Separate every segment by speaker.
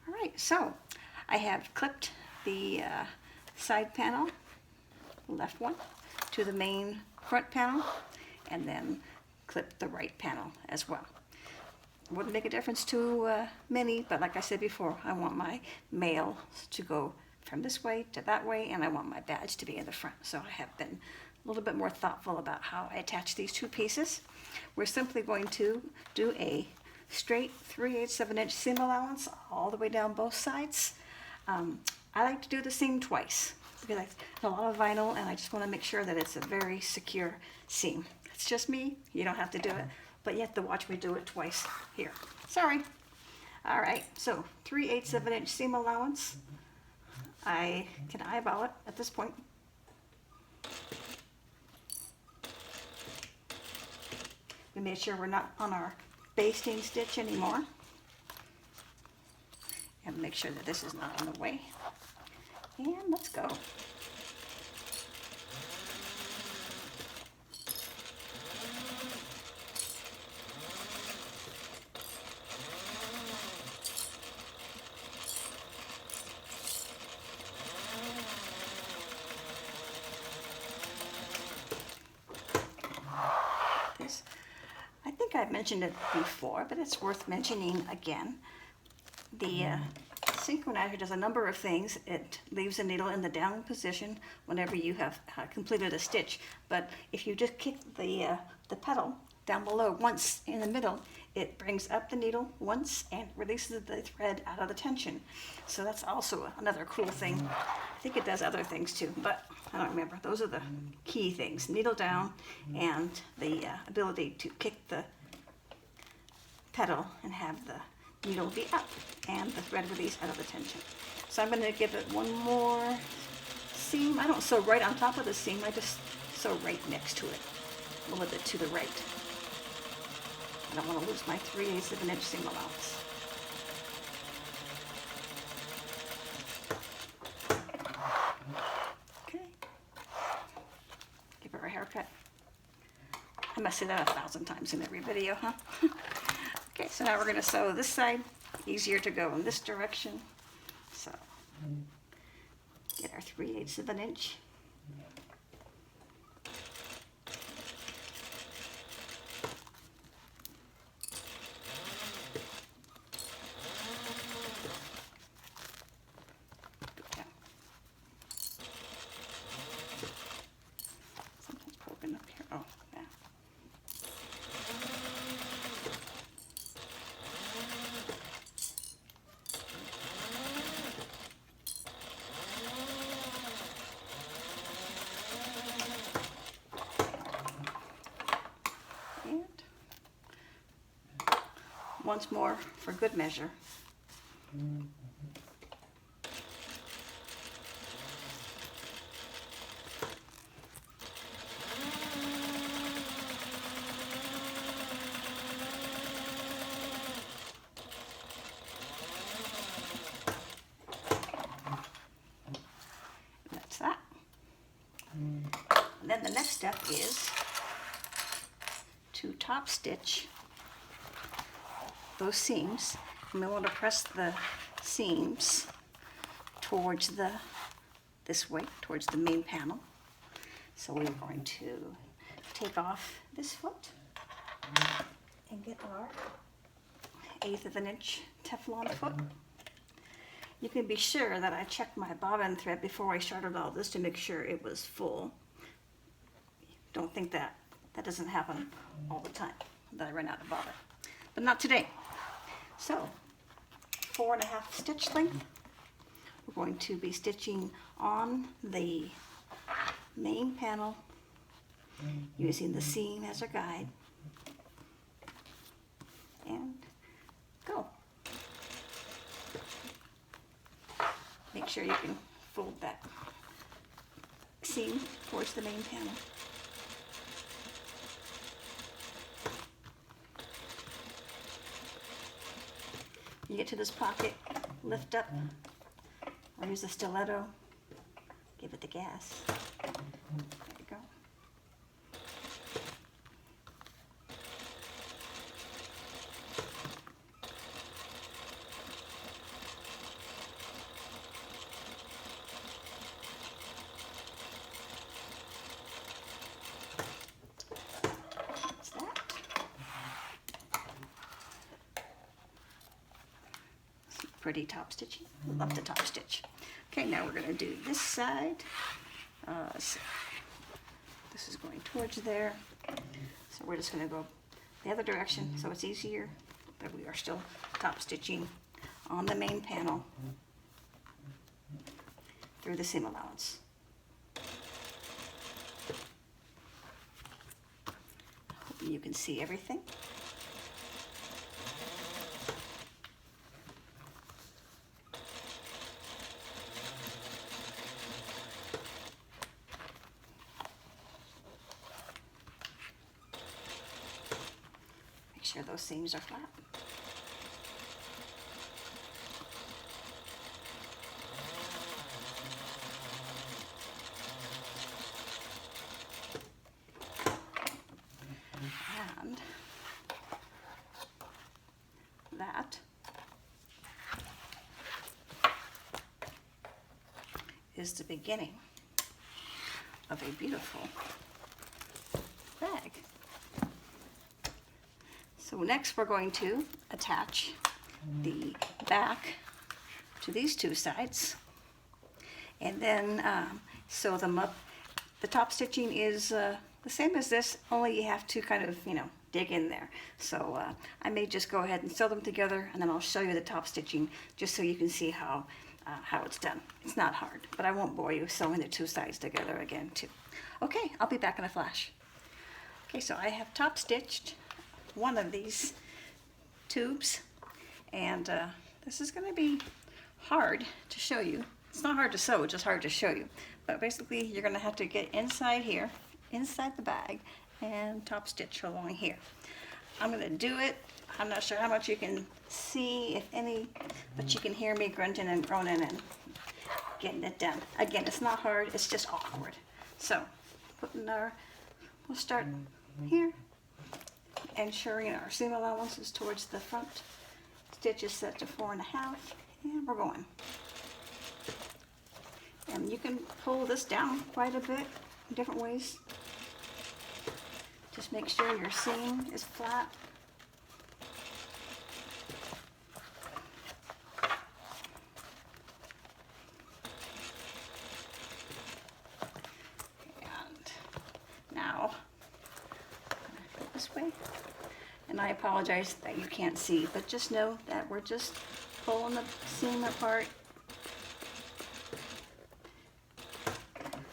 Speaker 1: All right, so I have clipped the side panel, left one, to the main front panel, and then clipped the right panel as well. Wouldn't make a difference to many, but like I said before, I want my mail to go from this way to that way, and I want my badge to be in the front. So I have been a little bit more thoughtful about how I attach these two pieces. We're simply going to do a straight 3/8 of an inch seam allowance all the way down both sides. I like to do the seam twice because I have a lot of vinyl and I just want to make sure that it's a very secure seam. It's just me, you don't have to do it, but you have to watch me do it twice here. Sorry. All right, so 3/8 of an inch seam allowance. I can eyeball it at this point. We made sure we're not on our basting stitch anymore. And make sure that this is not in the way. And let's go. I think I've mentioned it before, but it's worth mentioning again. The synchronizer does a number of things. It leaves the needle in the down position whenever you have completed a stitch. But if you just kick the pedal down below once in the middle, it brings up the needle once and releases the thread out of the tension. So that's also another cool thing. I think it does other things too, but I don't remember. Those are the key things: needle down and the ability to kick the pedal and have the needle be up and the thread release out of the tension. So I'm going to give it one more seam. I don't sew right on top of the seam, I just sew right next to it, a little bit to the right. I don't want to lose my 3/8 of an inch seam allowance. Okay. Give her a haircut. I must say that 1,000 times in every video, huh? Okay, so now we're going to sew this side. Easier to go in this direction. So get our 3/8 of an inch. Something's poking up here. Oh, yeah. Once more for good measure. That's that. And then the next step is to top stitch those seams, and we want to press the seams towards this way, towards the main panel. So we're going to take off this foot and get our 1/8 of an inch Teflon foot. You can be sure that I checked my bobbin thread before I started all this to make sure it was full. Don't think that doesn't happen all the time, that I run out of bobbin. But not today. So 4.5 stitch length. We're going to be stitching on the main panel using the seam as our guide. And go. Make sure you can fold that seam towards the main panel. You get to this pocket, lift up, or use a stiletto, give it the gas. There you go. pretty top stitching. Love to top stitch. Okay, now we're going to do this side. So this is going towards there. So we're just going to go the other direction so it's easier, but we are still top stitching on the main panel through the seam allowance. Hoping you can see everything. Make sure those seams are flat. And that is the beginning of a beautiful bag. So next we're going to attach the back to these two sides and then sew them up. The top stitching is the same as this, only you have to kind of, dig in there. So I may just go ahead and sew them together and then I'll show you the top stitching just so you can see how it's done. It's not hard, but I won't bore you sewing the two sides together again too. Okay, I'll be back in a flash. Okay, so I have top stitched one of these tubes and this is going to be hard to show you. It's not hard to sew, it's just hard to show you. But basically you're going to have to get inside here, inside the bag, and top stitch along here. I'm going to do it. I'm not sure how much you can see, if any, but you can hear me grunting and groaning and getting it done. Again, it's not hard, it's just awkward. So, we'll start here, ensuring our seam allowance is towards the front. Stitch is set to 4.5, and we're going. And you can pull this down quite a bit in different ways. Just make sure your seam is flat. And now, go this way. And I apologize that you can't see, but just know that we're just pulling the seam apart.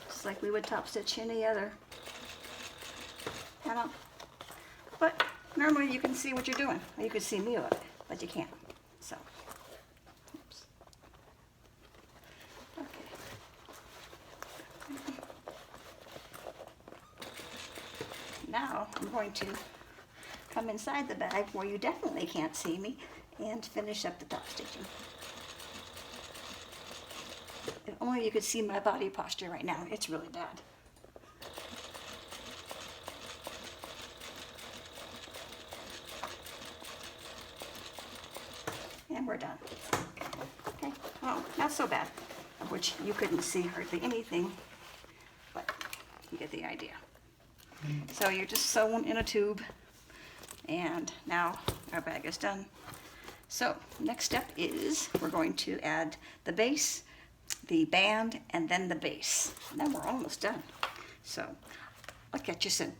Speaker 1: Just like we would top stitch any other panel. But normally you can see what you're doing. Or you can see me, but you can't. So, oops. Okay. Now I'm going to come inside the bag where you definitely can't see me and finish up the top stitching. If only you could see my body posture right now. It's really bad. And we're done. Okay, well, not so bad, of which you couldn't see hardly anything, but you get the idea. So you're just sewing in a tube, and now our bag is done. So next step is we're going to add the base, the band, and then the base. And then we're almost done. So I'll catch you soon.